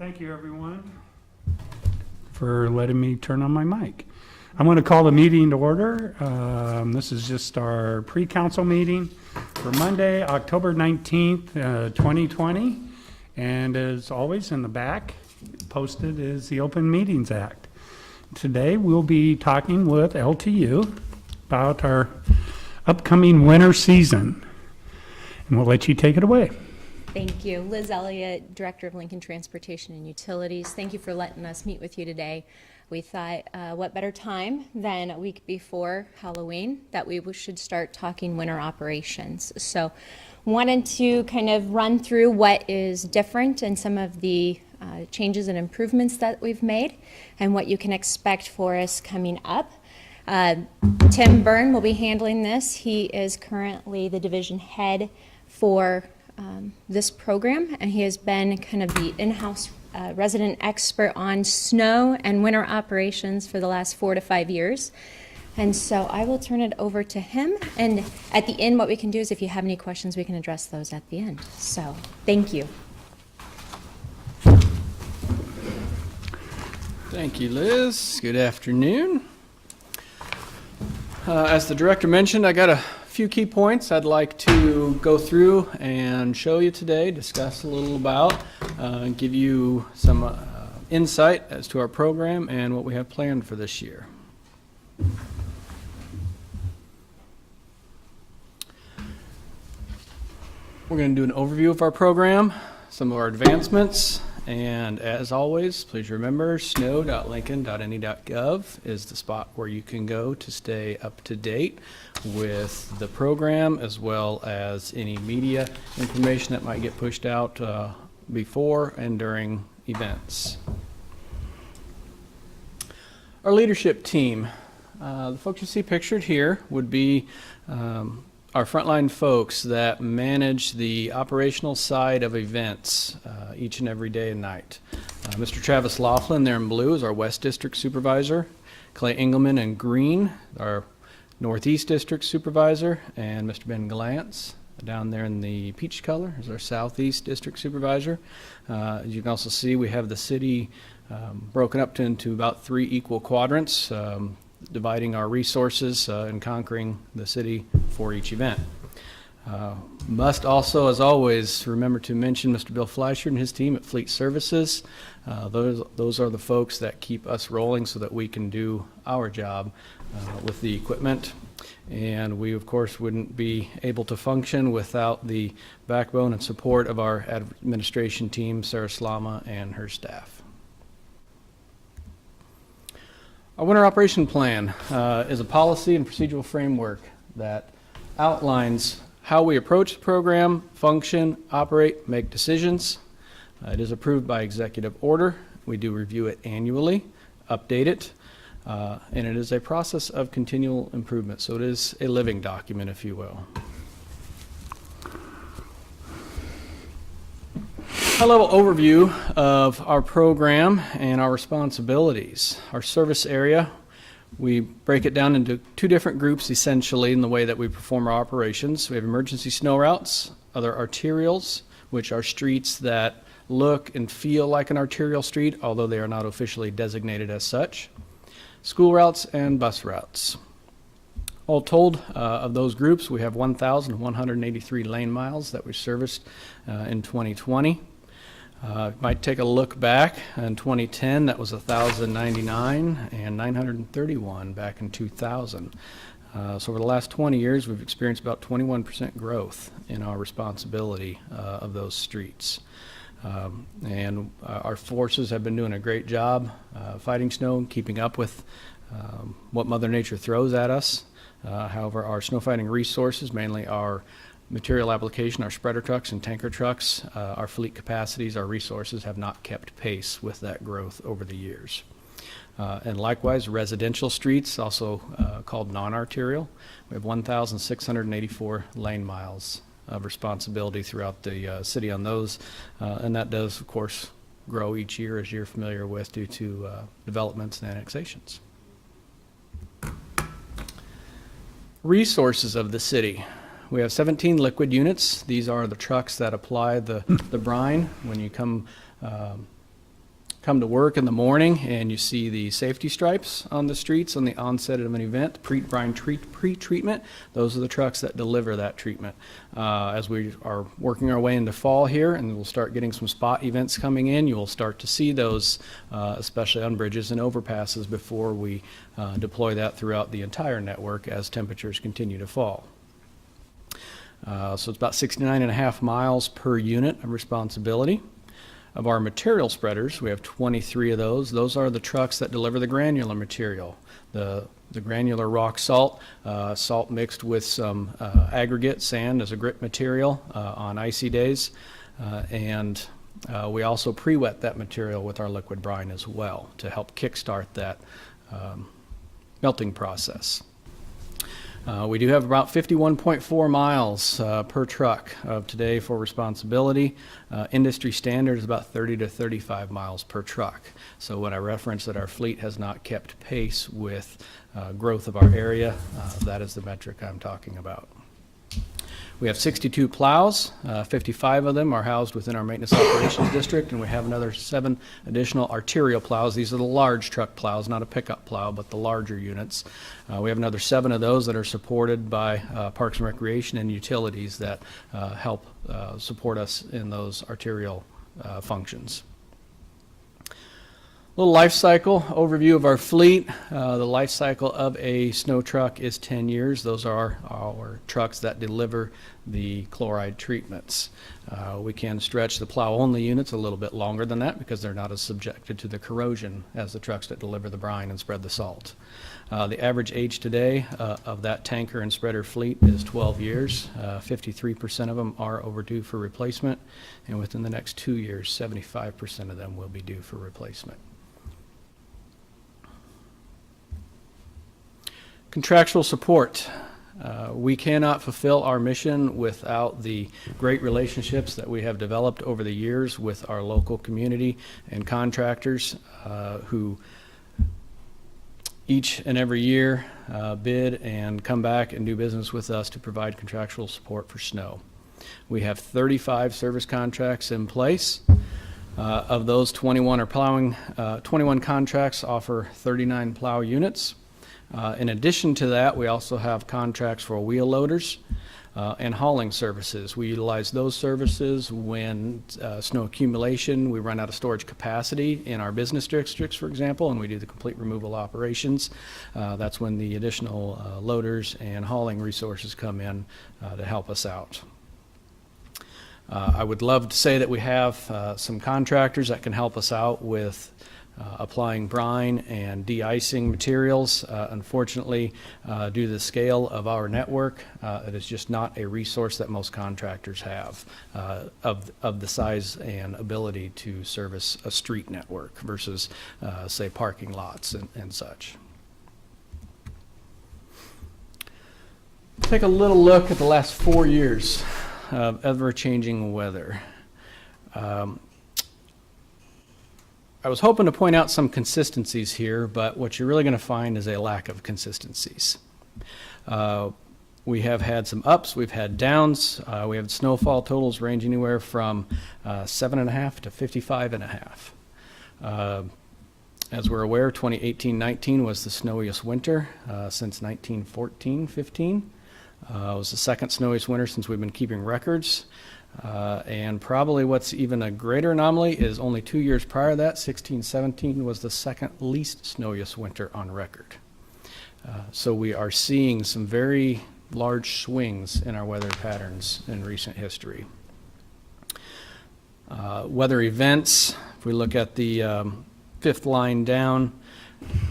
Thank you, everyone, for letting me turn on my mic. I'm going to call the meeting to order. This is just our pre-council meeting for Monday, October 19th, 2020. And as always, in the back, posted is the Open Meetings Act. Today, we'll be talking with LTU about our upcoming winter season. And we'll let you take it away. Thank you. Liz Elliott, Director of Lincoln Transportation and Utilities. Thank you for letting us meet with you today. We thought, what better time than a week before Halloween that we should start talking winter operations. So wanted to kind of run through what is different and some of the changes and improvements that we've made and what you can expect for us coming up. Tim Byrne will be handling this. He is currently the division head for this program, and he has been kind of the in-house resident expert on snow and winter operations for the last 4 to 5 years. And so I will turn it over to him, and at the end what we can do is if you have any questions we can address those at the end. So thank you. Thank you, Liz. Good afternoon. As the director mentioned, I got a few key points I'd like to go through and show you today, discuss a little about, and give you some insight as to our program and what we have planned for this year. We're going to do an overview of our program, some of our advancements, and as always, please remember snow.lincoln.ne.gov is the spot where you can go to stay up to date with the program as well as any media information that might get pushed out before and during events. Our leadership team, the folks you see pictured here would be our frontline folks that manage the operational side of events each and every day and night. Mr. Travis Laughlin there in blue is our West District Supervisor. Clay Engelman in green, our Northeast District Supervisor, and Mr. Ben Glantz down there in the peach color is our Southeast District Supervisor. As you can also see, we have the city broken up into about 3 equal quadrants, dividing our resources and conquering the city for each event. Must also, as always, remember to mention Mr. Bill Fleischer and his team at Fleet Services. Those are the folks that keep us rolling so that we can do our job with the equipment. And we, of course, wouldn't be able to function without the backbone and support of our administration team, Sarah Slama and her staff. Our winter operation plan is a policy and procedural framework that outlines how we approach the program, function, operate, make decisions. It is approved by executive order. We do review it annually, update it, and it is a process of continual improvement. So it is a living document, if you will. High-level overview of our program and our responsibilities. Our service area, we break it down into 2 different groups essentially in the way that we perform our operations. We have emergency snow routes, other arterials, which are streets that look and feel like an arterial street, although they are not officially designated as such. School routes and bus routes. All told, of those groups, we have 1,183 lane miles that we serviced in 2020. Might take a look back in 2010, that was 1,099 and 931 back in 2000. So over the last 20 years, we've experienced about 21% growth in our responsibility of those streets. And our forces have been doing a great job fighting snow and keeping up with what Mother Nature throws at us. However, our snow fighting resources, mainly our material application, our spreader trucks and tanker trucks, our fleet capacities, our resources have not kept pace with that growth over the years. And likewise, residential streets, also called non-arterial, we have 1,684 lane miles of responsibility throughout the city on those, and that does, of course, grow each year, as you're familiar with, due to developments and annexations. Resources of the city. We have 17 liquid units. These are the trucks that apply the brine when you come come to work in the morning and you see the safety stripes on the streets on the onset of an event, brine pre-treatment, those are the trucks that deliver that treatment. As we are working our way into fall here and we'll start getting some spot events coming in, you will start to see those, especially on bridges and overpasses, before we deploy that throughout the entire network as temperatures continue to fall. So it's about 69.5 miles per unit of responsibility. Of our material spreaders, we have 23 of those. Those are the trucks that deliver the granular material, the granular rock salt, salt mixed with some aggregate, sand as a grit material on icy days. And we also pre-wet that material with our liquid brine as well to help kickstart that melting process. We do have about 51.4 miles per truck of today for responsibility. Industry standard is about 30 to 35 miles per truck. So when I reference that our fleet has not kept pace with growth of our area, that is the metric I'm talking about. We have 62 plows. 55 of them are housed within our maintenance operations district, and we have another 7 additional arterial plows. These are the large truck plows, not a pickup plow, but the larger units. We have another 7 of those that are supported by Parks and Recreation and utilities that help support us in those arterial functions. Little life cycle overview of our fleet. The life cycle of a snow truck is 10 years. Those are our trucks that deliver the chloride treatments. We can stretch the plow-only units a little bit longer than that because they're not as subjected to the corrosion as the trucks that deliver the brine and spread the salt. The average age today of that tanker and spreader fleet is 12 years. 53% of them are overdue for replacement, and within the next 2 years, 75% of them will be due for replacement. Contractual support. We cannot fulfill our mission without the great relationships that we have developed over the years with our local community and contractors who each and every year bid and come back and do business with us to provide contractual support for snow. We have 35 service contracts in place. Of those, 21 are plowing. 21 contracts offer 39 plow units. In addition to that, we also have contracts for wheel loaders and hauling services. We utilize those services when snow accumulation, we run out of storage capacity in our business districts, for example, and we do the complete removal operations. That's when the additional loaders and hauling resources come in to help us out. I would love to say that we have some contractors that can help us out with applying brine and de-icing materials. Unfortunately, due to the scale of our network, it is just not a resource that most contractors have of the size and ability to service a street network versus, say, parking lots and such. Take a little look at the last 4 years of ever-changing weather. I was hoping to point out some consistencies here, but what you're really going to find is a lack of consistencies. We have had some ups, we've had downs. We have snowfall totals ranging anywhere from 7.5 to 55.5. As we're aware, 2018-19 was the snowiest winter since 1914-15. It was the second snowiest winter since we've been keeping records. And probably what's even a greater anomaly is only 2 years prior to that, 16-17 was the second least snowiest winter on record. So we are seeing some very large swings in our weather patterns in recent history. Weather events, if we look at the fifth line down,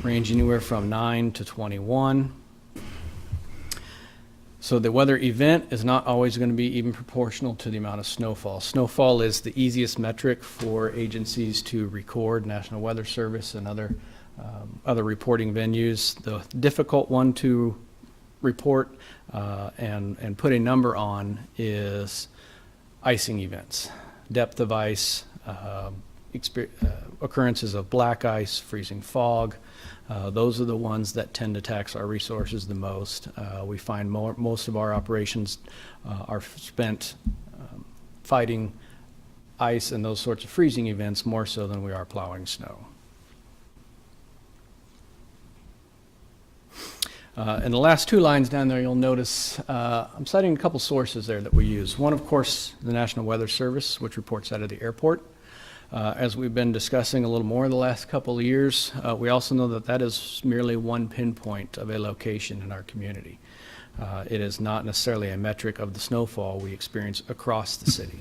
range anywhere from 9 to 21. So the weather event is not always going to be even proportional to the amount of snowfall. Snowfall is the easiest metric for agencies to record, National Weather Service and other reporting venues. The difficult one to report and put a number on is icing events, depth of ice, occurrences of black ice, freezing fog. Those are the ones that tend to tax our resources the most. We find most of our operations are spent fighting ice and those sorts of freezing events more so than we are plowing snow. In the last two lines down there, you'll notice I'm citing a couple sources there that we use. One, of course, the National Weather Service, which reports out of the airport. As we've been discussing a little more the last couple of years, we also know that that is merely one pinpoint of a location in our community. It is not necessarily a metric of the snowfall we experience across the city.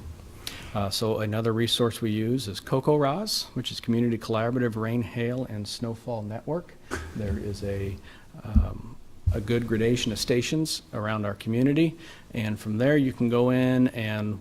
So another resource we use is COCO-RAS, which is Community Collaborative Rain, Hail, and Snowfall Network. There is a good gradation of stations around our community, and from there you can go in and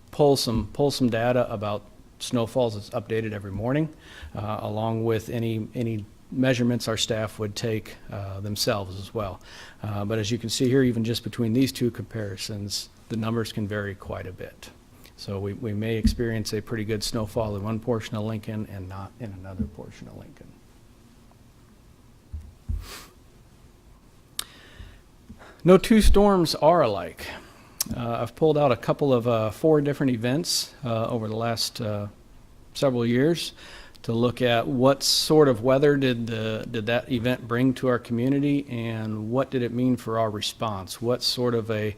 pull some data about snowfalls that's updated every morning, along with any measurements our staff would take themselves as well. But as you can see here, even just between these two comparisons, the numbers can vary quite a bit. So we may experience a pretty good snowfall in one portion of Lincoln and not in another portion of Lincoln. No two storms are alike. I've pulled out a couple of 4 different events over the last several years to look at what sort of weather did that event bring to our community, and what did it mean for our response? What sort of a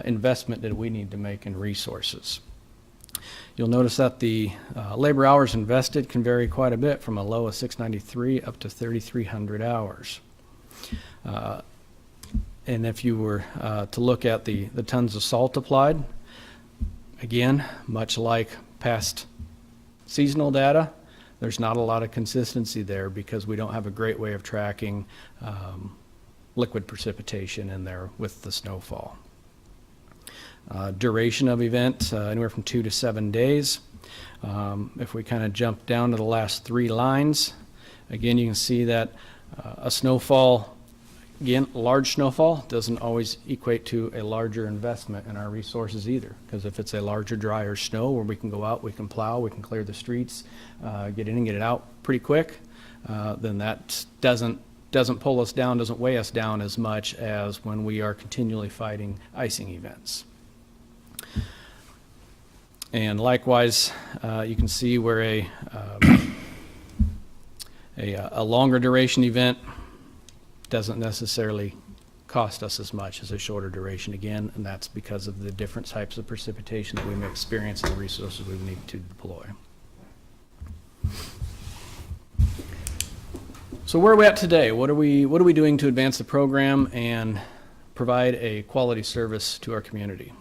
investment did we need to make in resources? You'll notice that the labor hours invested can vary quite a bit, from a low of 693 up to 3,300 hours. And if you were to look at the tons of salt applied, again, much like past seasonal data, there's not a lot of consistency there because we don't have a great way of tracking liquid precipitation in there with the snowfall. Duration of event, anywhere from 2 to 7 days. If we kind of jump down to the last 3 lines, again, you can see that a snowfall, again, large snowfall doesn't always equate to a larger investment in our resources either, because if it's a larger, drier snow where we can go out, we can plow, we can clear the streets, get in and get it out pretty quick, then that doesn't pull us down, doesn't weigh us down as much as when we are continually fighting icing events. And likewise, you can see where a longer duration event doesn't necessarily cost us as much as a shorter duration, again, and that's because of the different types of precipitation that we may experience and the resources we need to deploy. So where are we at today? What are we doing to advance the program and provide a quality service to our community?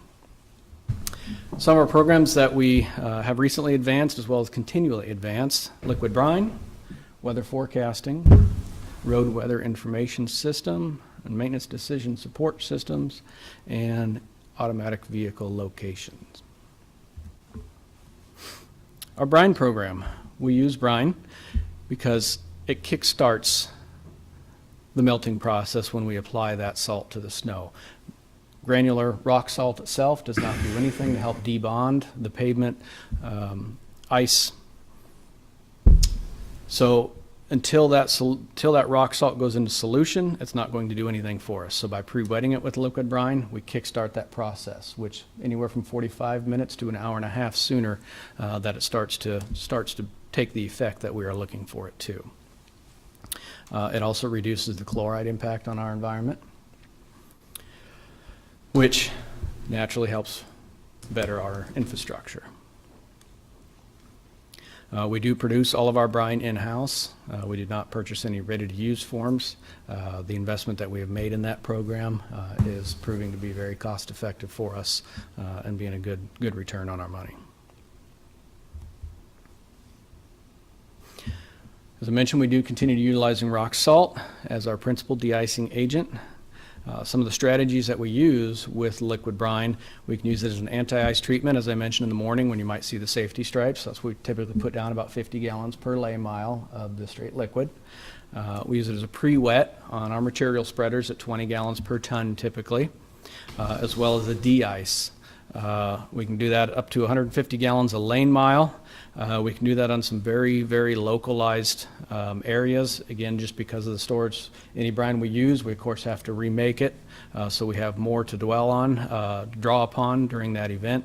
Some of our programs that we have recently advanced as well as continually advanced: liquid brine, weather forecasting, road weather information system, and maintenance decision support systems, and automatic vehicle locations. Our brine program, we use brine because it kickstarts the melting process when we apply that salt to the snow. Granular rock salt itself does not do anything to help debond the pavement ice. So until that rock salt goes into solution, it's not going to do anything for us. So by pre-wetting it with liquid brine, we kickstart that process, which anywhere from 45 minutes to an hour and a half sooner that it starts to take the effect that we are looking for it to. It also reduces the chloride impact on our environment, which naturally helps better our infrastructure. We do produce all of our brine in-house. We did not purchase any ready-to-use forms. The investment that we have made in that program is proving to be very cost-effective for us and being a good return on our money. As I mentioned, we do continue utilizing rock salt as our principal de-icing agent. Some of the strategies that we use with liquid brine, we can use it as an anti-ice treatment, as I mentioned in the morning, when you might see the safety stripes. That's what we typically put down, about 50 gallons per lay mile of the straight liquid. We use it as a pre-wet on our material spreaders at 20 gallons per ton typically, as well as a de-ice We can do that up to 150 gallons a lane mile. We can do that on some very, very localized areas. Again, just because of the storage, any brine we use, we of course have to remake it. So we have more to dwell on, draw upon during that event.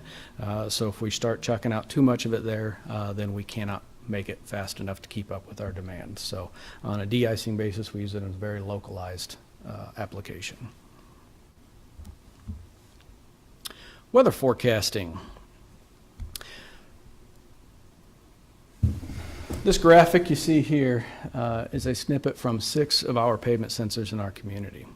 So if we start chucking out too much of it there, then we cannot make it fast enough to keep up with our demand. So on a de-icing basis, we use it in a very localized application. Weather forecasting. This graphic you see here is a snippet from 6 of our pavement sensors in our community.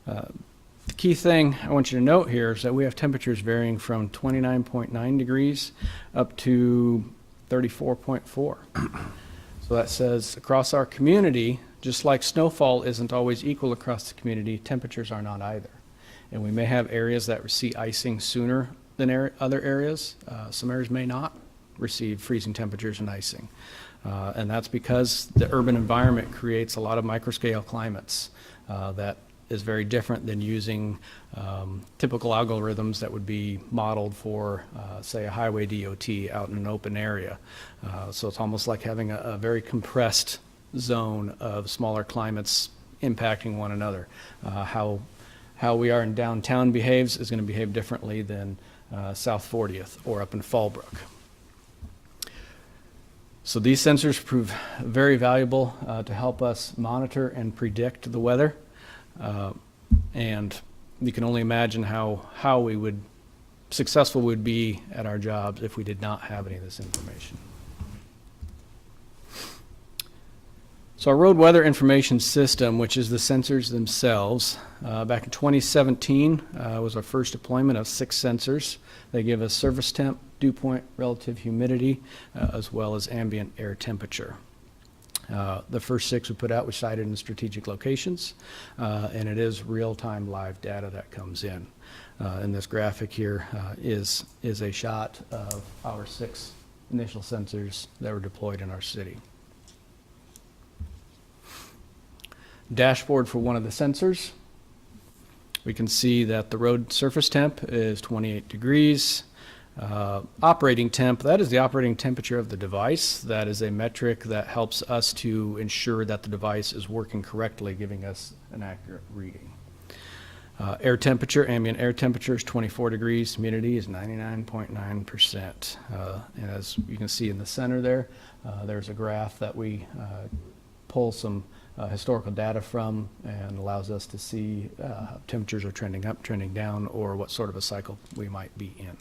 The key thing I want you to note here is that we have temperatures varying from 29.9 degrees up to 34.4. So that says across our community, just like snowfall isn't always equal across the community, temperatures are not either. And we may have areas that see icing sooner than other areas. Some areas may not receive freezing temperatures and icing. And that's because the urban environment creates a lot of microscale climates that is very different than using typical algorithms that would be modeled for, say, a highway DOT out in an open area. So it's almost like having a very compressed zone of smaller climates impacting one another. How we are in downtown behaves is going to behave differently than South 40th or up in Fallbrook. So these sensors prove very valuable to help us monitor and predict the weather. And you can only imagine how we would successful would be at our jobs if we did not have any of this information. So our road weather information system, which is the sensors themselves, back in 2017 was our first deployment of 6 sensors. They give us surface temp, dew point, relative humidity, as well as ambient air temperature. The first 6 we put out, we sited in strategic locations, and it is real-time live data that comes in. And this graphic here is a shot of our 6 initial sensors that were deployed in our city. Dashboard for one of the sensors. We can see that the road surface temp is 28 degrees. Operating temp, that is the operating temperature of the device. That is a metric that helps us to ensure that the device is working correctly, giving us an accurate reading. Air temperature, ambient air temperature is 24 degrees, humidity is 99.9%. And as you can see in the center there, there's a graph that we pull some historical data from and allows us to see temperatures are trending up, trending down, or what sort of a cycle we might be in.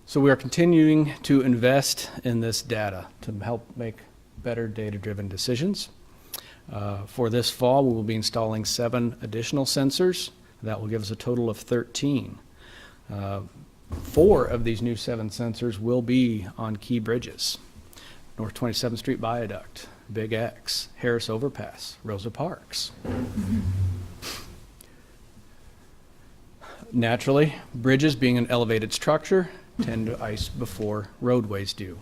So we are continuing to invest in this data to help make better data-driven decisions. For this fall, we will be installing 7 additional sensors. That will give us a total of 13. 4 of these new 7 sensors will be on key bridges. North 27th Street Viaduct, Big X, Harris Overpass, Rosa Parks. Naturally, bridges being an elevated structure tend to ice before roadways do.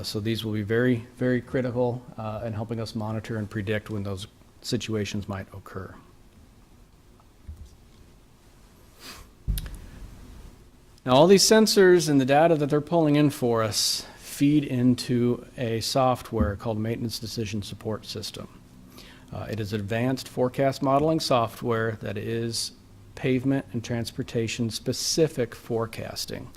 So these will be very, very critical in helping us monitor and predict when those situations might occur. Now all these sensors and the data that they're pulling in for us feed into a software called Maintenance Decision Support System. It is advanced forecast modeling software that is pavement and transportation specific forecasting.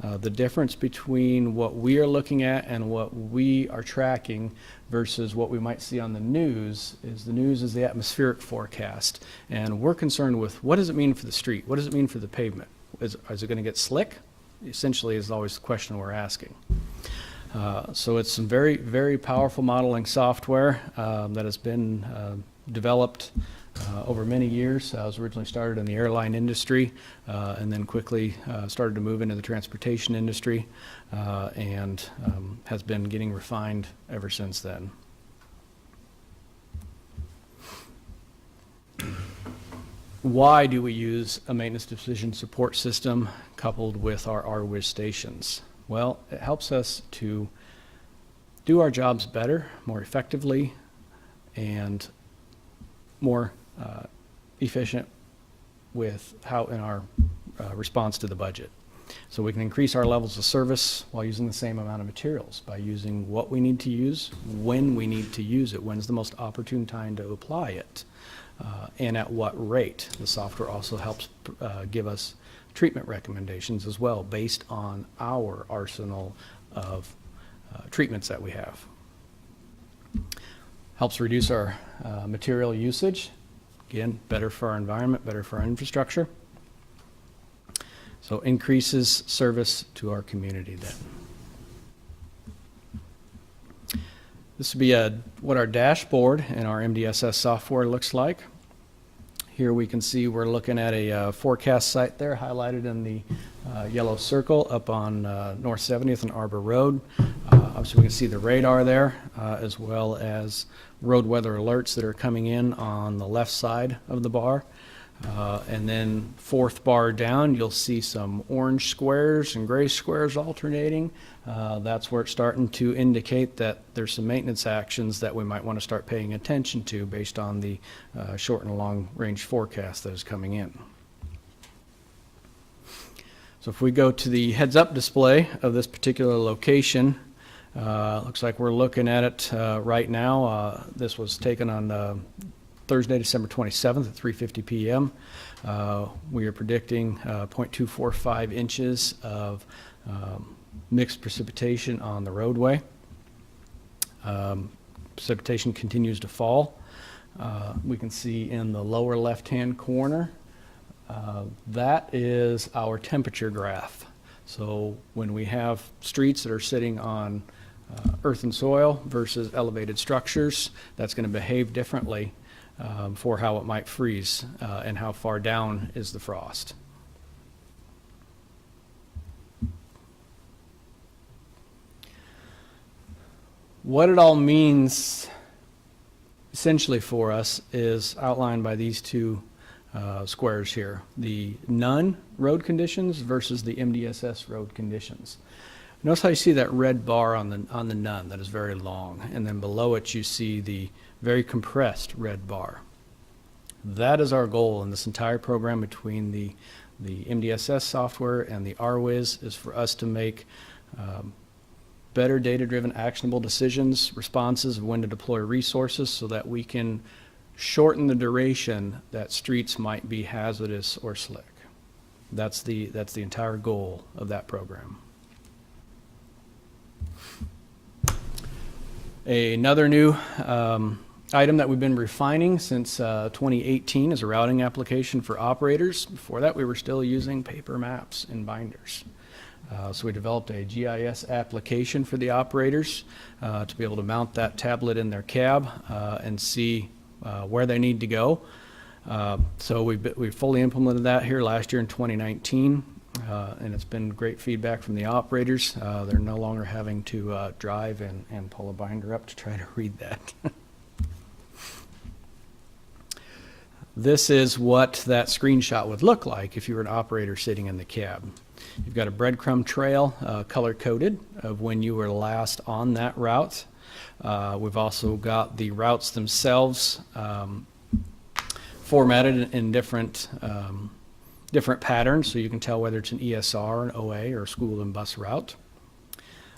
The difference between what we are looking at and what we are tracking versus what we might see on the news is the atmospheric forecast. And we're concerned with what does it mean for the street? What does it mean for the pavement? Is it going to get slick? Essentially is always the question we're asking. So it's some very, very powerful modeling software that has been developed over many years. I was originally started in the airline industry and then quickly started to move into the transportation industry and has been getting refined ever since then. Why do we use a maintenance decision support system coupled with our RWIS stations? Well, it helps us to do our jobs better, more effectively, and more efficient with how in our response to the budget. So we can increase our levels of service while using the same amount of materials by using what we need to use, when we need to use it, when's the most opportune time to apply it, and at what rate. The software also helps give us treatment recommendations as well based on our arsenal of treatments that we have. Helps reduce our material usage. Again, better for our environment, better for our infrastructure. So increases service to our community then. This would be what our dashboard and our MDSS software looks like. Here we can see we're looking at a forecast site there highlighted in the yellow circle up on North 70th and Arbor Road. Obviously we can see the radar there as well as road weather alerts that are coming in on the left side of the bar. And then fourth bar down, you'll see some orange squares and gray squares alternating. That's where it's starting to indicate that there's some maintenance actions that we might want to start paying attention to based on the short and long range forecast that is coming in. So if we go to the heads-up display of this particular location, looks like we're looking at it right now. This was taken on Thursday, December 27th at 3:50 p.m. We are predicting 0.245 inches of mixed precipitation on the roadway. Precipitation continues to fall. We can see in the lower left-hand corner, that is our temperature graph. So when we have streets that are sitting on earth and soil versus elevated structures, that's going to behave differently for how it might freeze and how far down is the frost. What it all means essentially for us is outlined by these two squares here. The none road conditions versus the MDSS road conditions. Notice how you see that red bar on the none that is very long, and then below it you see the very compressed red bar. That is our goal in this entire program between the MDSS software and the RWiz is for us to make better data-driven actionable decisions, responses of when to deploy resources so that we can shorten the duration that streets might be hazardous or slick. That's the entire goal of that program. Another new item that we've been refining since 2018 is a routing application for operators. Before that, we were still using paper maps and binders. So we developed a GIS application for the operators to be able to mount that tablet in their cab and see where they need to go. So we fully implemented that here last year in 2019. And it's been great feedback from the operators. They're no longer having to drive and pull a binder up to try to read that. This is what that screenshot would look like if you were an operator sitting in the cab. You've got a breadcrumb trail color-coded of when you were last on that route. We've also got the routes themselves formatted in different patterns, so you can tell whether it's an ESR, an OA, or a school and bus route.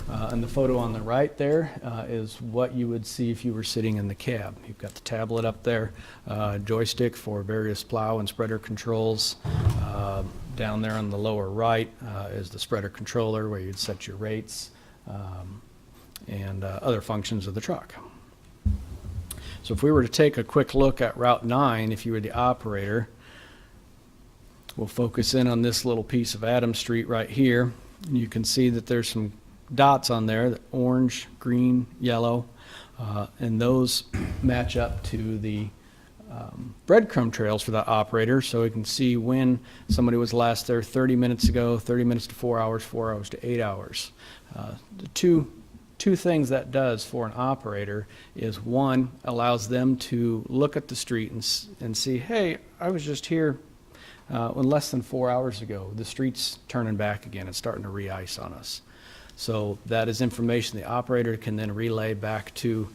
And the photo on the right there is what you would see if you were sitting in the cab. You've got the tablet up there, joystick for various plow and spreader controls. Down there on the lower right is the spreader controller where you'd set your rates and other functions of the truck. So if we were to take a quick look at Route 9, if you were the operator, we'll focus in on this little piece of Adams Street right here. And you can see that there's some dots on there, orange, green, yellow, and those match up to the breadcrumb trails for that operator, so we can see when somebody was last there 30 minutes ago, 30 minutes to 4 hours, 4 hours to 8 hours. The two things that does for an operator is, one, allows them to look at the street and see, hey, I was just here less than 4 hours ago. The street's turning back again. It's starting to re-ice on us. So that is information the operator can then relay back to,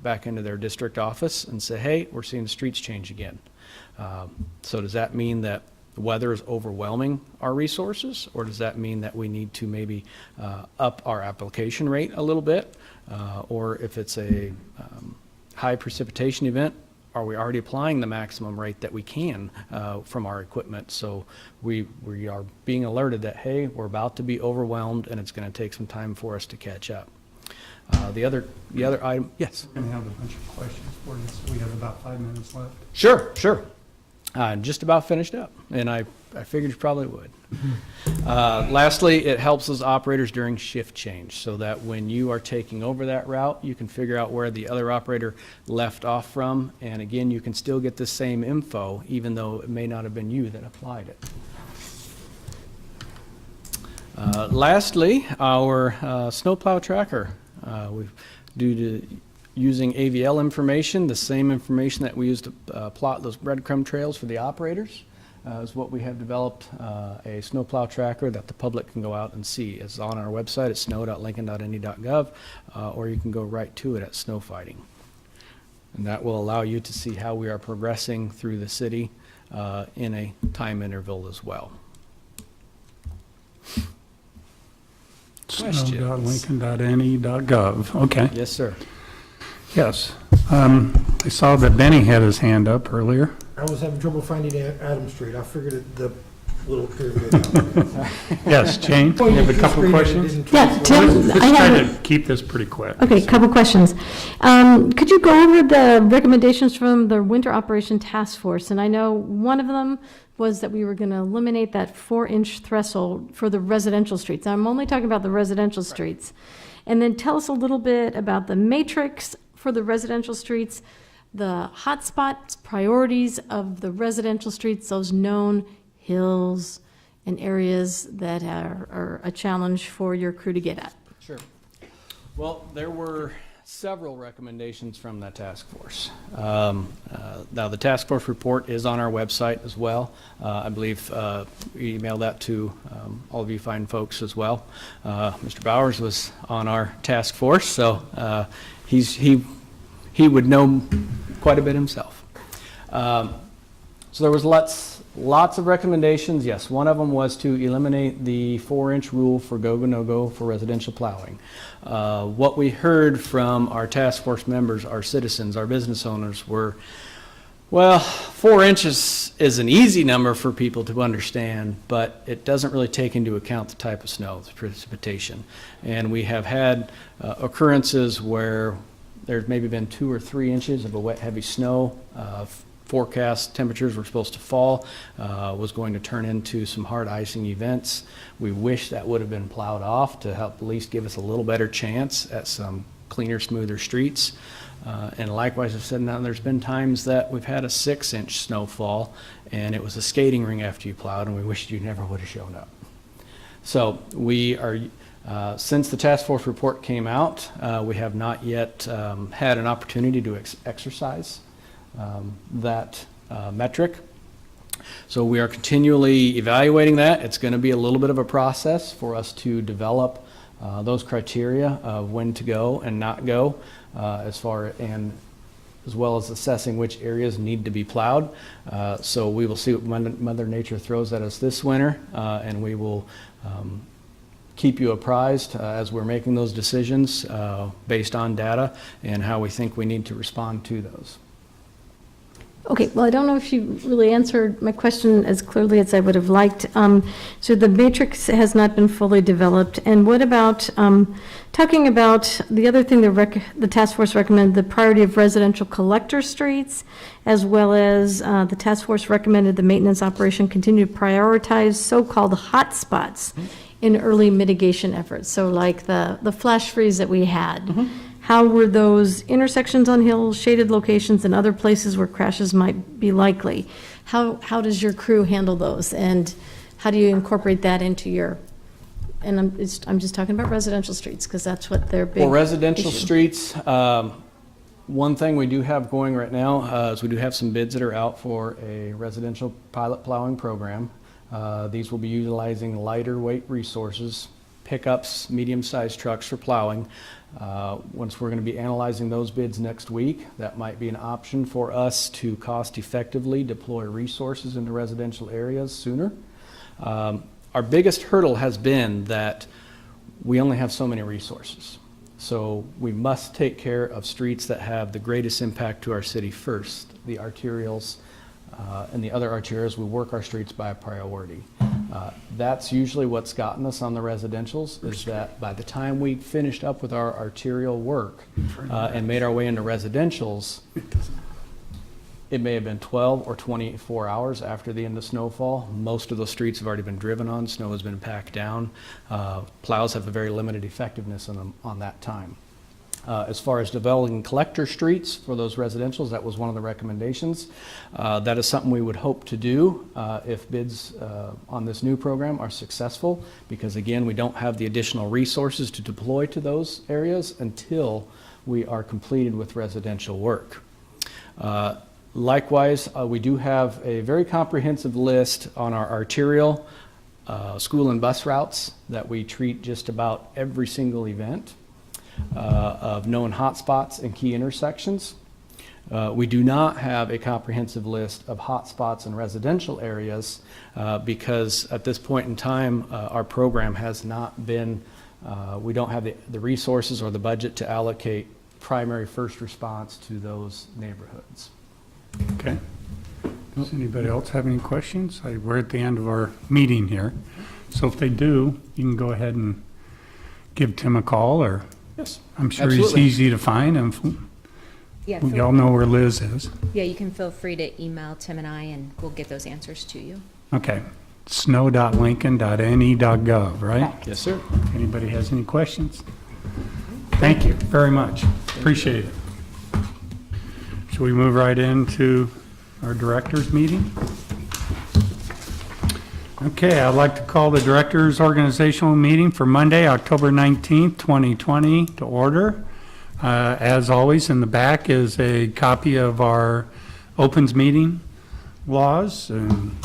back into their district office and say, hey, we're seeing the streets change again. So does that mean that the weather is overwhelming our resources, or does that mean that we need to maybe up our application rate a little bit? Or if it's a high precipitation event, are we already applying the maximum rate that we can from our equipment? So we are being alerted that, hey, we're about to be overwhelmed and it's going to take some time for us to catch up. The other item, yes? We're going to have a bunch of questions for you, so we have about 5 minutes left. Sure. Just about finished up, and I figured you probably would. Lastly, it helps those operators during shift change, so that when you are taking over that route, you can figure out where the other operator left off from, and again, you can still get the same info, even though it may not have been you that applied it. Lastly, our Snowplow Tracker. Due to using AVL information, the same information that we use to plot those breadcrumb trails for the operators, is what we have developed a snowplow tracker that the public can go out and see. It's on our website at snow.lincoln.ne.gov, or you can go right to it at Snowfighting. And that will allow you to see how we are progressing through the city in a time interval as well. Snow.lincoln.ne.gov. Okay. Yes, sir. Yes. I saw that Benny had his hand up earlier. I was having trouble finding Adam Street. I figured the little pyramid. Yes, Jane, you have a couple questions? Yeah, Tim, Let's I try have, to keep this pretty quick. okay, couple questions. Could you go over the recommendations from the Winter Operation Task Force? And I know one of them was that we were going to eliminate that 4-inch threshold for the residential streets. I'm only talking about the residential streets. And then tell us a little bit about the matrix for the residential streets, the hotspots, priorities of the residential streets, those known hills and areas that are a challenge for your crew to get at. Sure. Well, there were several recommendations from that task force. Now, the task force report is on our website as well. I believe we emailed that to all of you fine folks as well. Mr. Bowers was on our task force, so he would know quite a bit himself. So there was lots of recommendations. Yes, one of them was to eliminate the 4-inch rule for go-go, no-go for residential plowing. What we heard from our task force members, our citizens, our business owners were, well, 4 inches is an easy number for people to understand, but it doesn't really take into account the type of snow, the precipitation. And we have had occurrences where there's maybe been 2 or 3 inches of a wet, heavy snow. Forecast temperatures were supposed to fall, was going to turn into some hard icing events. We wish that would have been plowed off to help at least give us a little better chance at some cleaner, smoother streets. And likewise, I've said now there's been times that we've had a 6-inch snowfall and it was a skating ring after you plowed, and we wished you never would have shown up. So we are, since the task force report came out, we have not yet had an opportunity to exercise that metric. So we are continually evaluating that. It's going to be a little bit of a process for us to develop those criteria of when to go and not go, as well as assessing which areas need to be plowed. So we will see what Mother Nature throws at us this winter, and we will keep you apprised as we're making those decisions based on data and how we think we need to respond to those. Okay, well, I don't know if you really answered my question as clearly as I would have liked. So the matrix has not been fully developed. And what about talking about the other thing the task force recommended, the priority of residential collector streets, as well as the task force recommended the maintenance operation continue to prioritize so-called hot spots in early mitigation efforts. So like the flash freeze that we had. How were those intersections on hills, shaded locations, and other places where crashes might be likely? How does your crew handle those, and how do you incorporate that into your? And I'm just talking about residential streets because that's what they're big. For residential issue. streets, one thing we do have going right now is we do have some bids that are out for a residential pilot plowing program. These will be utilizing lighter weight resources, pickups, medium-sized trucks for plowing. Once we're going to be analyzing those bids next week, that might be an option for us to cost-effectively deploy resources into residential areas sooner. Our biggest hurdle has been that we only have so many resources. So we must take care of streets that have the greatest impact to our city first, the arterials, and the other arterials. We work our streets by priority. That's usually what's gotten us on the residentials, is that by the time we finished up with our arterial work and made our way into residentials, it may have been 12 or 24 hours after the end of snowfall. Most of those streets have already been driven on. Snow has been packed down. Plows have a very limited effectiveness on them on that time. As far as developing collector streets for those residentials, that was one of the recommendations. That is something we would hope to do if bids on this new program are successful, because again, we don't have the additional resources to deploy to those areas until we are completed with residential work. Likewise, we do have a very comprehensive list on our arterial school and bus routes that we treat just about every single event of known hotspots and key intersections. We do not have a comprehensive list of hotspots in residential areas because at this point in time, our program has not been, we don't have the resources or the budget to allocate primary first response to those neighborhoods. Okay. Does anybody else have any questions? We're at the end of our meeting here. So if they do, you can go ahead and give Tim a call, or Yes, I'm sure absolutely. he's easy to find, and Yeah, we all know where Liz is. yeah, you can feel free to email Tim and I, and we'll get those answers to you. Okay. snow.lincoln.ne.gov, right? Yes, sir. Anybody has any questions? Thank you very much. Appreciate it. Should we move right into our directors meeting? Okay, I'd like to call the directors organizational meeting for Monday, October 19th, 2020 to order. As always, in the back is a copy of our opens meeting laws and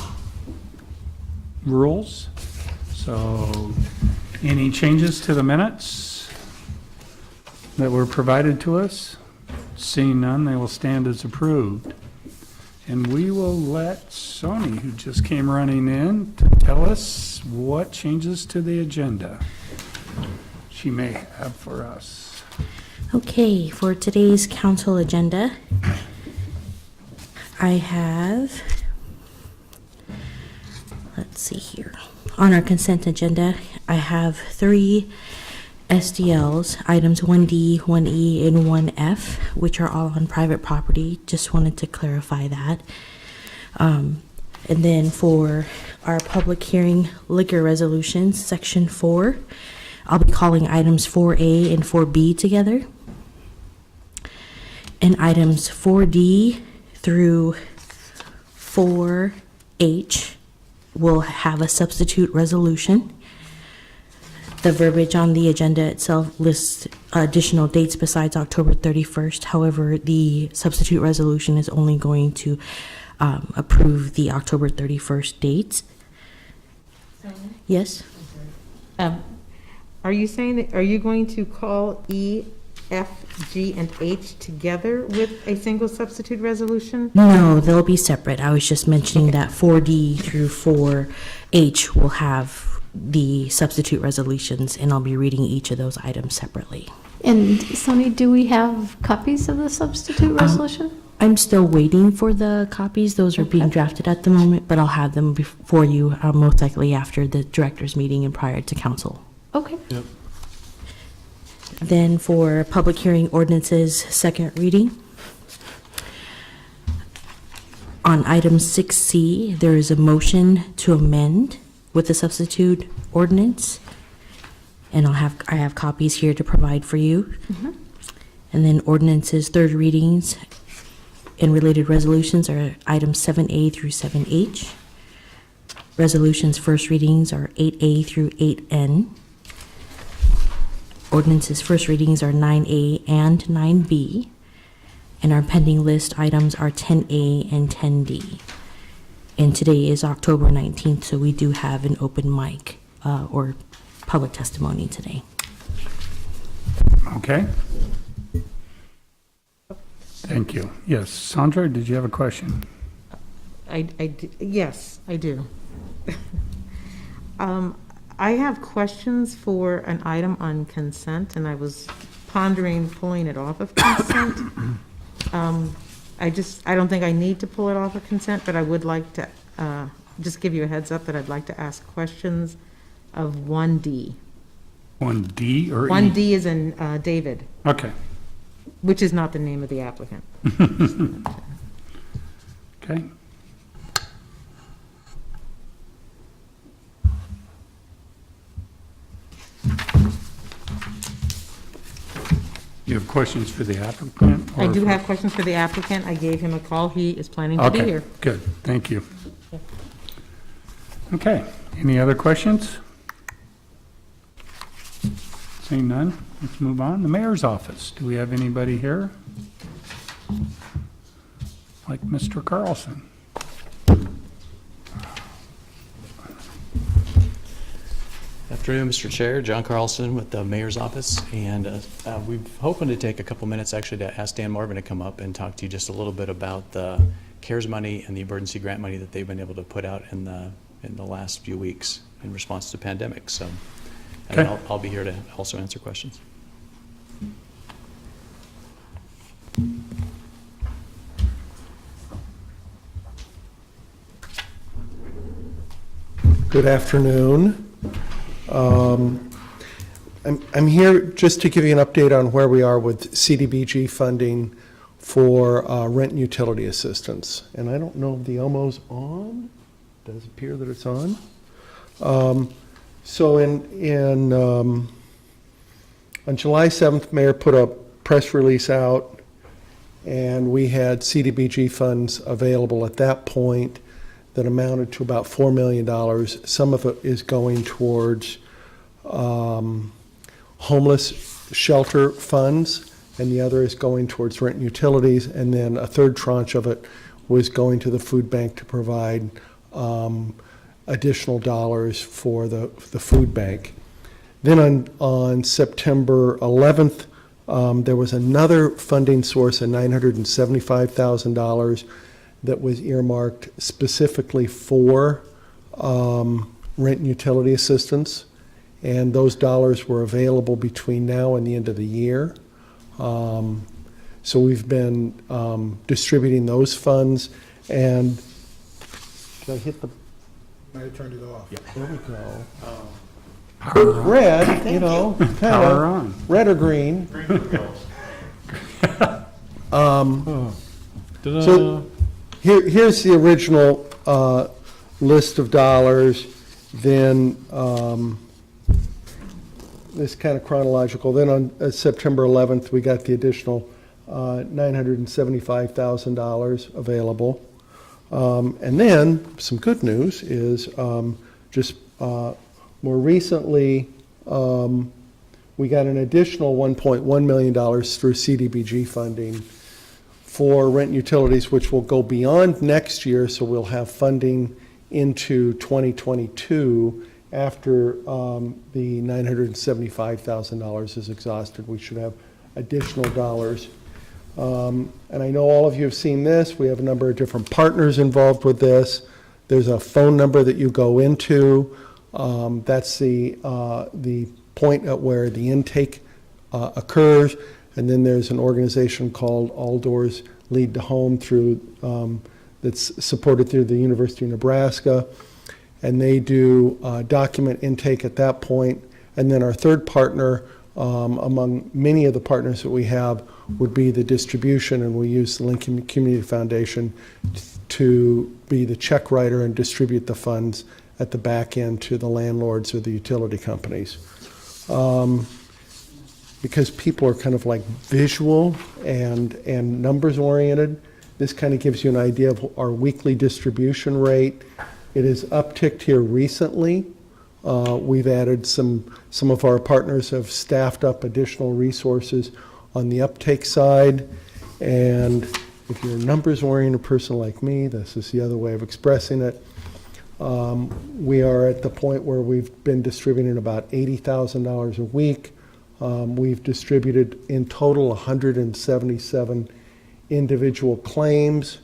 rules. So any changes to the minutes that were provided to us? Seeing none, they will stand as approved. And we will let Sony, who just came running in, to tell us what changes to the agenda she may have for us. Okay, for today's council agenda, I have, let's see here. On our consent agenda, I have 3 SDLs, items 1D, 1E, and 1F, which are all on private property. Just wanted to clarify that. And then for our public hearing liquor resolutions, section 4, I'll be calling items 4A and 4B together. And items 4D through 4H will have a substitute resolution. The verbiage on the agenda itself lists additional dates besides October 31st. However, the substitute resolution is only going to approve the October 31st dates. Yes? Are you saying that, are you going to call E, F, G, and H together with a single substitute resolution? No, they'll be separate. I was just mentioning that 4D through 4H will have the substitute resolutions, and I'll be reading each of those items separately. And Sonny, do we have copies of the substitute resolution? I'm still waiting for the copies. Those are being drafted at the moment, but I'll have them for you most likely after the director's meeting and prior to council. Okay. Then for public hearing ordinances, second reading. On item 6C, there is a motion to amend with the substitute ordinance. And I have copies here to provide for you. And then ordinances, third readings, and related resolutions are items 7A through 7H. Resolutions, first readings are 8A through 8N. Ordinances, first readings are 9A and 9B. And our pending list items are 10A and 10D. And today is October 19th, so we do have an open mic or public testimony today. Okay. Thank you. Yes, Sandra, did you have a question? Yes, I do. I have questions for an item on consent, and I was pondering pulling it off of consent. I don't think I need to pull it off of consent, but I would like to just give you a heads up that I'd like to ask questions of 1D. 1D or E? 1D is in David, Okay. which is not the name of the applicant. Okay. You have questions for the applicant? I or do for- have questions for the applicant. I gave him a call. He is planning to be Okay, here. good, thank you. Okay, any other questions? Seeing none, let's move on. The mayor's office, do we have anybody here? Like Mr. Carlson? Afternoon, Mr. Chair. John Carlson with the Mayor's Office. And we're hoping to take a couple minutes actually to ask Dan Marvin to come up and talk to you just a little bit about the CARES money and the emergency grant money that they've been able to put out in the last few weeks in response to the pandemic. So and Okay. I'll be here to also answer questions. Good afternoon. I'm here just to give you an update on where we are with CDBG funding for rent and utility assistance. And I don't know if the Elmo's on. Does appear that it's on. So on July 7th, Mayor put a press release out, and we had CDBG funds available at that point that amounted to about $4 million. Some of it is going towards homeless shelter funds, and the other is going towards rent and utilities, and then a third tranche of it was going to the food bank to provide additional dollars for the food bank. Then on September 11th, there was another funding source of $975,000 that was earmarked specifically for rent and utility assistance, and those dollars were available between now and the end of the year. So we've been distributing those funds, and did I hit the? Might have turned it off. There we go. Power on. Red, you know, Power kind of on. red or green. So here's the original list of dollars, then this kind of chronological. Then on September 11th, we got the additional $975,000 available. And then some good news is just more recently, we got an additional $1.1 million through CDBG funding for rent and utilities, which will go beyond next year, so we'll have funding into 2022 after the $975,000 is exhausted. We should have additional dollars. And I know all of you have seen this. We have a number of different partners involved with this. There's a phone number that you go into. That's the point at where the intake occurs. And then there's an organization called All Doors Lead to Home that's supported through the University of Nebraska. And they do document intake at that point. And then our third partner, among many of the partners that we have, would be the distribution, and we use the Lincoln Community Foundation to be the check writer and distribute the funds at the back end to the landlords or the utility companies. Because people are kind of like visual and numbers oriented, this kind of gives you an idea of our weekly distribution rate. It is upticked here recently. We've added some of our partners have staffed up additional resources on the uptake side. And if you're a numbers oriented person like me, this is the other way of expressing it. We are at the point where we've been distributing about $80,000 a week. We've distributed in total 177 individual claims.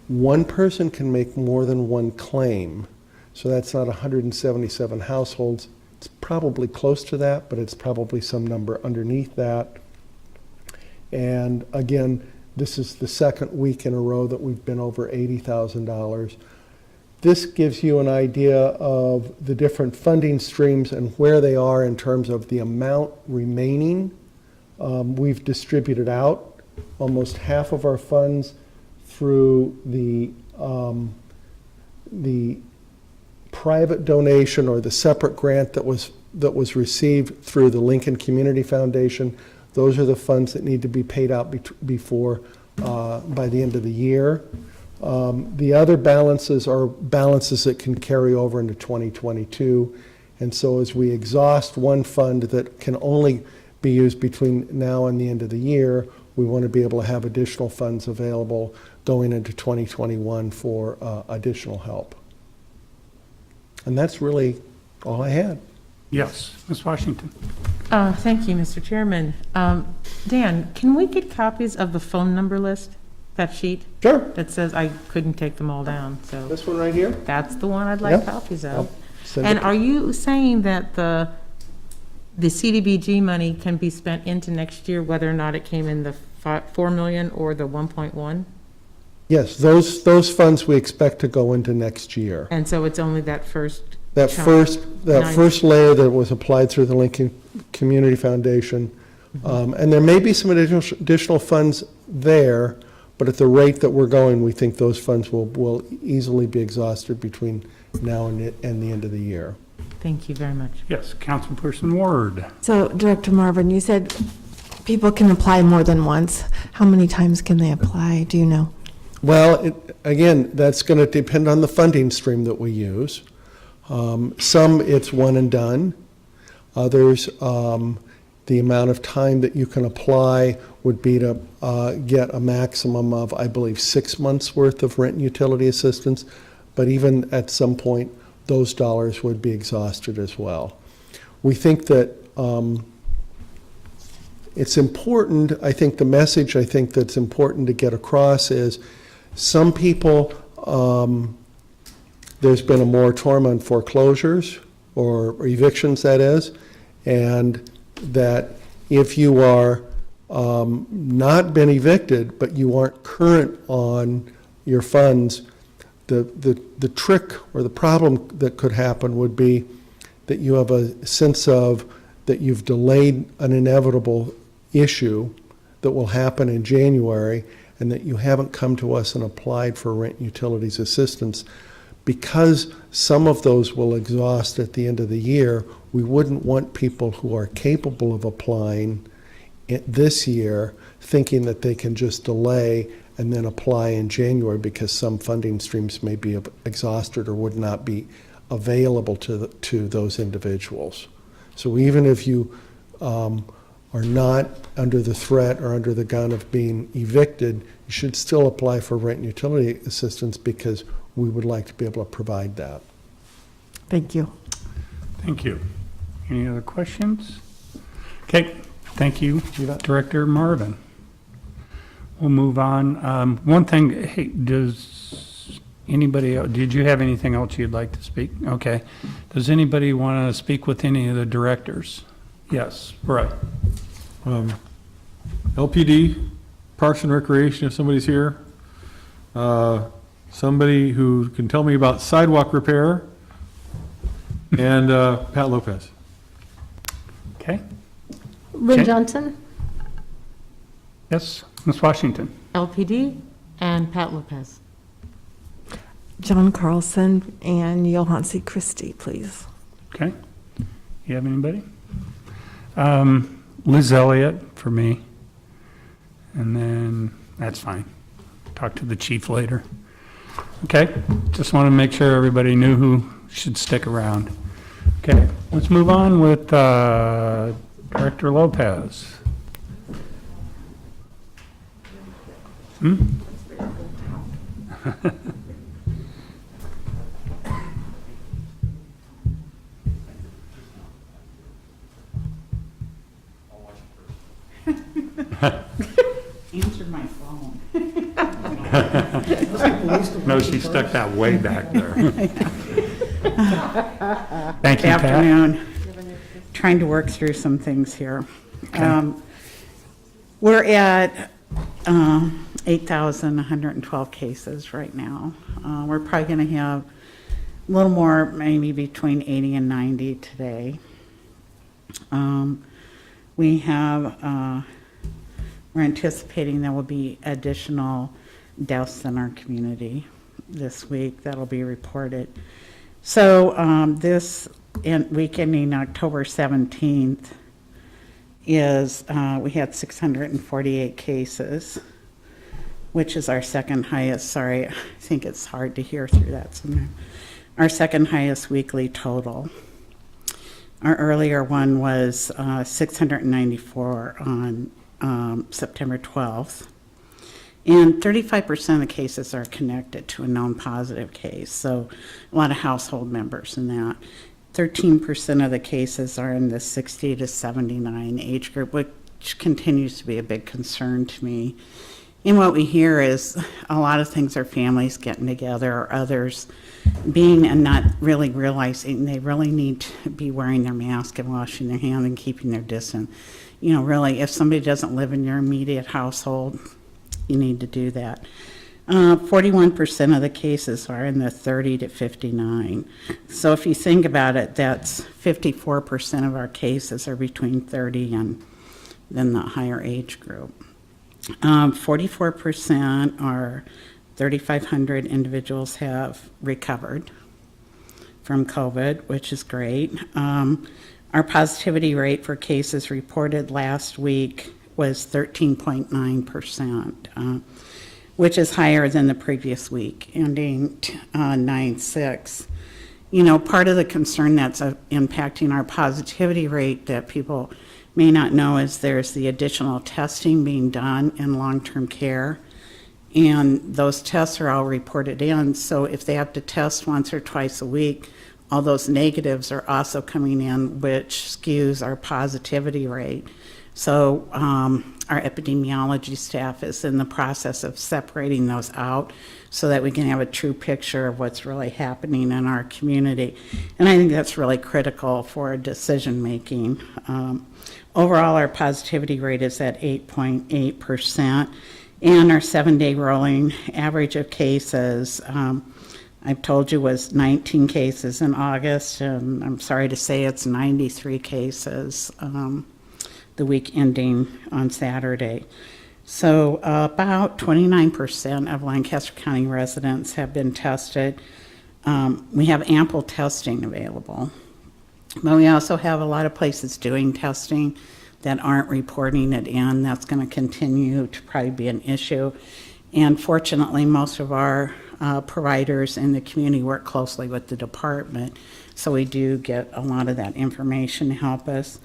One person can make more than one claim, so that's not 177 households. It's probably close to that, but it's probably some number underneath that. And again, this is the second week in a row that we've been over $80,000. This gives you an idea of the different funding streams and where they are in terms of the amount remaining. We've distributed out almost half of our funds through the private donation or the separate grant that was received through the Lincoln Community Foundation. Those are the funds that need to be paid out before by the end of the year. The other balances are balances that can carry over into 2022. And so as we exhaust one fund that can only be used between now and the end of the year, we want to be able to have additional funds available going into 2021 for additional help. And that's really all I had. Yes, Ms. Washington. Thank you, Mr. Chairman. Dan, can we get copies of the phone number list, that sheet? Sure. That says I couldn't take them all down, so This one right here? that's the one I'd like Yep. copies I'll of. send And it. are you saying that the CDBG money can be spent into next year, whether or not it came in the 4 million or the 1.1? Yes, those funds we expect to go into next year. And so it's only that first That chunk? that first layer that was applied through the Lincoln Community Foundation. And there may be some additional funds there, but at the rate that we're going, we think those funds will easily be exhausted between now and the end of the year. Thank you very much. Yes, Councilperson Ward. So, Director Marvin, you said people can apply more than once. How many times can they apply? Do you know? Well, again, that's going to depend on the funding stream that we use. Some, it's one and done. Others, the amount of time that you can apply would be to get a maximum of, I believe, 6 months' worth of rent and utility assistance. But even at some point, those dollars would be exhausted as well. We think that it's important, I think the message that's important to get across is some people, there's been a moratorium on foreclosures or evictions, that is, and that if you are not been evicted, but you aren't current on your funds, the trick or the problem that could happen would be that you have a sense of that you've delayed an inevitable issue that will happen in January, and that you haven't come to us and applied for rent and utilities assistance. Because some of those will exhaust at the end of the year, we wouldn't want people who are capable of applying this year thinking that they can just delay and then apply in January because some funding streams may be exhausted or would not be available to those individuals. So even if you are not under the threat or under the gun of being evicted, you should still apply for rent and utility assistance because we would like to be able to provide that. Thank you. Thank you. Any other questions? Okay, thank you, Director Marvin. We'll move on. One thing, hey, does anybody, did you have anything else you'd like to speak? Okay. Does anybody want to speak with any of the directors? Yes, right. LPD, Parks and Recreation, if somebody's here. Somebody who can tell me about sidewalk repair, and Pat Lopez. Okay. Lynn Okay. Johnson? Yes, Ms. Washington. LPD and Pat Lopez. John Carlson and Johansi Christie, please. Okay. You have anybody? Liz Elliott for me. And then, that's fine. Talk to the chief later. Okay, just want to make sure everybody knew who should stick around. Okay, let's move on with Director Lopez. Answered my phone. No, she stuck that way back there. Thank you, Good Pat. afternoon. Trying to work through some things here. We're at 8,112 cases right now. We're probably going to have a little more, maybe between 80 and 90 today. We're anticipating there will be additional deaths in our community this week that'll be reported. So this week ending October 17th is, we had 648 cases, which is our second highest. Sorry, I think it's hard to hear through that sometimes. Our second highest weekly total. Our earlier one was 694 on September 12th. And 35% of the cases are connected to a known positive case, so a lot of household members in that. 13% of the cases are in the 60 to 79 age group, which continues to be a big concern to me. And what we hear is a lot of things are families getting together, or others being and not really realizing they really need to be wearing their mask and washing their hands and keeping their distance. You know, really, if somebody doesn't live in your immediate household, you need to do that. 41% of the cases are in the 30 to 59. So if you think about it, that's 54% of our cases are between 30 and then the higher age group. 44% are 3,500 individuals have recovered from COVID, which is great. Our positivity rate for cases reported last week was 13.9%, which is higher than the previous week, ending 9/6. You know, part of the concern that's impacting our positivity rate that people may not know is there's the additional testing being done in long-term care, and those tests are all reported in. So if they have to test once or twice a week, all those negatives are also coming in, which skews our positivity rate. So our epidemiology staff is in the process of separating those out so that we can have a true picture of what's really happening in our community. And I think that's really critical for decision making. Overall, our positivity rate is at 8.8%, and our 7-day rolling average of cases, I've told you, was 19 cases in August, and I'm sorry to say it's 93 cases the week ending on Saturday. So about 29% of Lancaster County residents have been tested. We have ample testing available, but we also have a lot of places doing testing that aren't reporting it in. That's going to continue to probably be an issue. And fortunately, most of our providers in the community work closely with the department, so we do get a lot of that information to help us.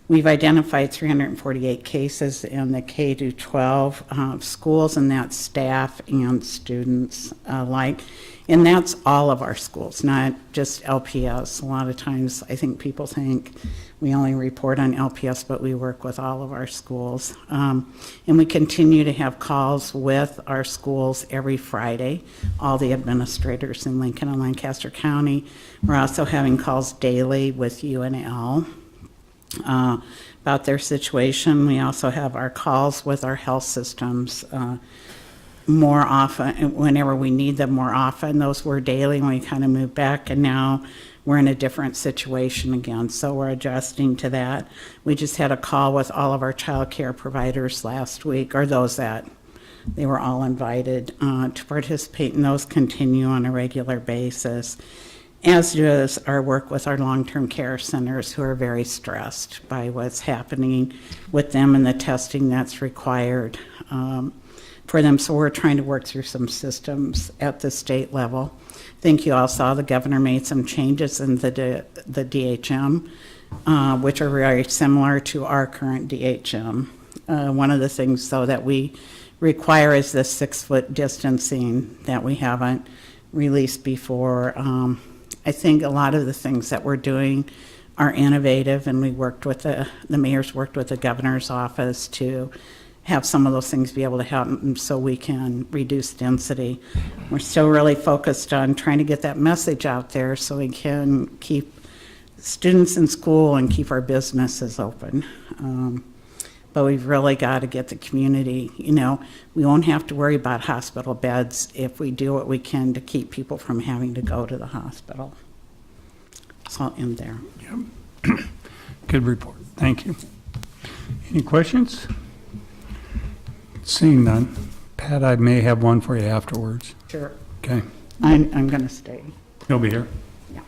We've identified 348 cases in the K-12 schools, and that's staff and students alike. And that's all of our schools, not just LPS. A lot of times I think people think we only report on LPS, but we work with all of our schools. And we continue to have calls with our schools every Friday, all the administrators in Lincoln and Lancaster County. We're also having calls daily with UNL. About their situation. We also have our calls with our health systems more often, whenever we need them more often. Those were daily, and we kind of moved back, and now we're in a different situation again, so we're adjusting to that. We just had a call with all of our child care providers last week, or those that they were all invited to participate, and those continue on a regular basis, as does our work with our long-term care centers, who are very stressed by what's happening with them and the testing that's required for them. So we're trying to work through some systems at the state level. I think you all saw the governor made some changes in the DHM, which are very similar to our current DHM. One of the things, though, that we require is the 6-foot distancing that we haven't released before. I think a lot of the things that we're doing are innovative, and we worked with the mayor's worked with the governor's office to have some of those things be able to happen so we can reduce density. We're still really focused on trying to get that message out there so we can keep students in school and keep our businesses open. But we've really got to get the community, we won't have to worry about hospital beds if we do what we can to keep people from having to go to the hospital. So I'll end there. Good report. Thank you. Any questions? Seeing none. Pat, I may have one for you afterwards. Sure. Okay. I'm going to stay. You'll be here? Yeah.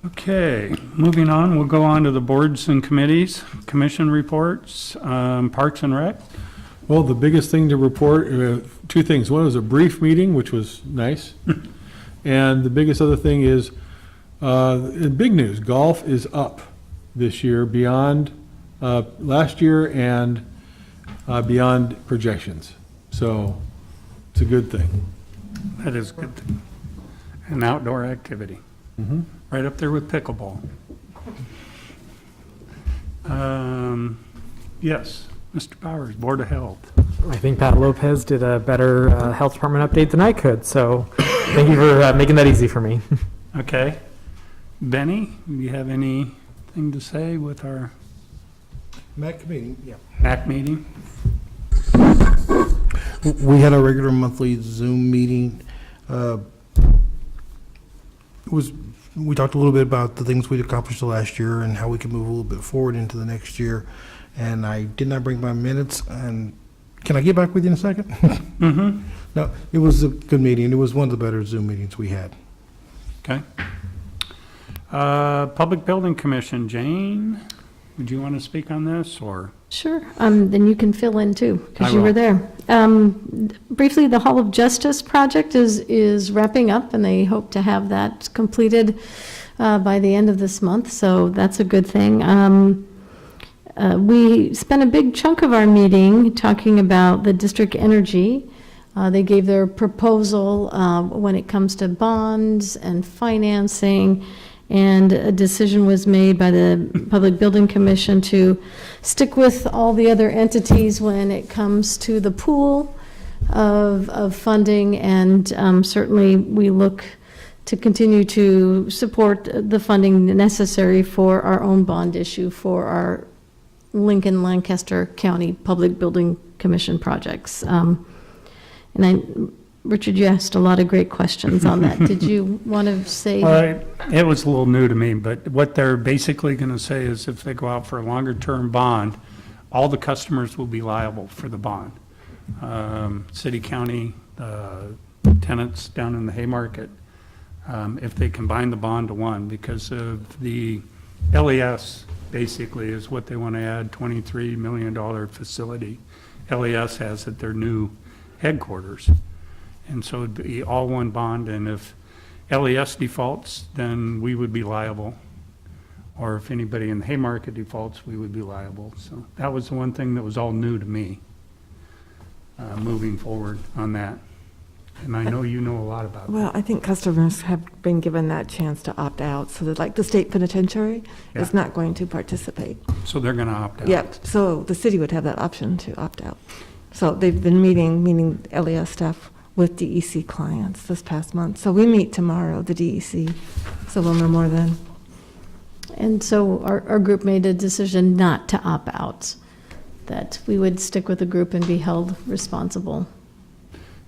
Okay, moving on, we'll go on to the boards and committees, commission reports, Parks and Rec. Well, the biggest thing to report, two things. One was a brief meeting, which was nice. And the biggest other thing is, big news, golf is up this year beyond last year and beyond projections. So it's a good thing. That is a good thing. An outdoor activity. Right up there with pickleball. Yes, Mr. Powers, Board of Health. I think Pat Lopez did a better health department update than I could, so thank you for making that easy for me. Okay. Benny, do you have anything to say with our MAC meeting, yeah. MAC meeting? We had a regular monthly Zoom meeting. We talked a little bit about the things we'd accomplished the last year and how we could move a little bit forward into the next year. And I did not bring my minutes. And can I get back with you in a second? No, it was a good meeting. It was one of the better Zoom meetings we had. Okay. Public Building Commission, Jane, would you want to speak on this, or? Sure, then you can fill in too, I because you will. were there. Briefly, the Hall of Justice project is wrapping up, and they hope to have that completed by the end of this month, so that's a good thing. We spent a big chunk of our meeting talking about the district energy. They gave their proposal when it comes to bonds and financing, and a decision was made by the Public Building Commission to stick with all the other entities when it comes to the pool of funding, and certainly we look to continue to support the funding necessary for our own bond issue for our Lincoln-Lancaster County Public Building Commission projects. Richard, you asked a lot of great questions on that. Did you want to say? It was a little new to me, but what they're basically going to say is if they go out for a longer-term bond, all the customers will be liable for the bond. City, county, tenants down in the Haymarket, if they combine the bond to one, because of the LES basically is what they want to add, $23 million facility. LES has at their new headquarters. And so it'd be all one bond, and if LES defaults, then we would be liable. Or if anybody in the Haymarket defaults, we would be liable. So that was the one thing that was all new to me, moving forward on that. And I know you know a lot about Well, that. I think customers have been given that chance to opt out, so that like the state penitentiary is Yeah. not going to participate. So they're going to opt out. Yeah, so the city would have that option to opt out. So they've been meeting LES staff with DEC clients this past month. So we meet tomorrow, the DEC, so we'll know more then. And so our group made a decision not to opt out, that we would stick with the group and be held responsible.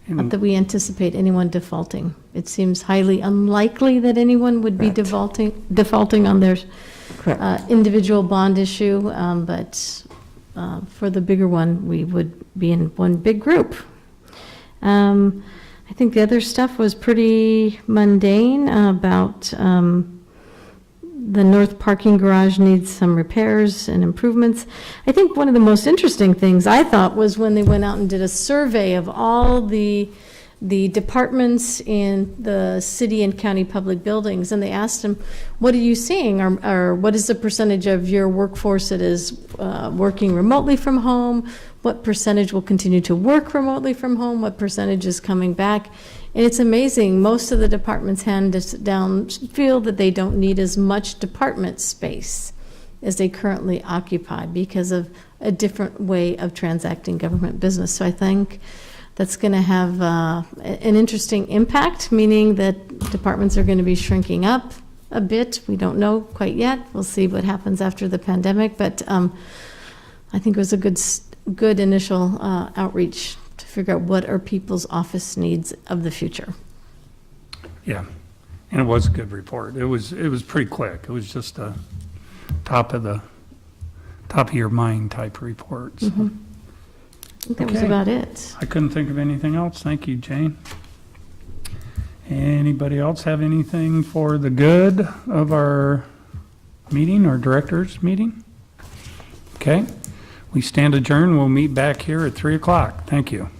Not that we anticipate anyone defaulting. It seems highly unlikely that anyone would be defaulting on their individual bond issue, but for the bigger one, we would be in one big group. I think the other stuff was pretty mundane about the north parking garage needs some repairs and improvements. I think one of the most interesting things I thought was when they went out and did a survey of all the departments in the city and county public buildings, and they asked them, what are you seeing, or what is the percentage of your workforce that is working remotely from home? What percentage will continue to work remotely from home? What percentage is coming back? And it's amazing, most of the departments hands down feel that they don't need as much department space as they currently occupy because of a different way of transacting government business. So I think that's going to have an interesting impact, meaning that departments are going to be shrinking up a bit. We don't know quite yet. We'll see what happens after the pandemic, but I think it was a good initial outreach to figure out what are people's office needs of the future. Yeah, and it was a good report. It was pretty quick. It was just a top of your mind type report. So. Mm-hmm. I think that was Okay. about it. I couldn't think of anything else. Thank you, Jane. Anybody else have anything for the good of our meeting or directors meeting? Okay, we stand adjourned. We'll meet back here at 3 o'clock. Thank you.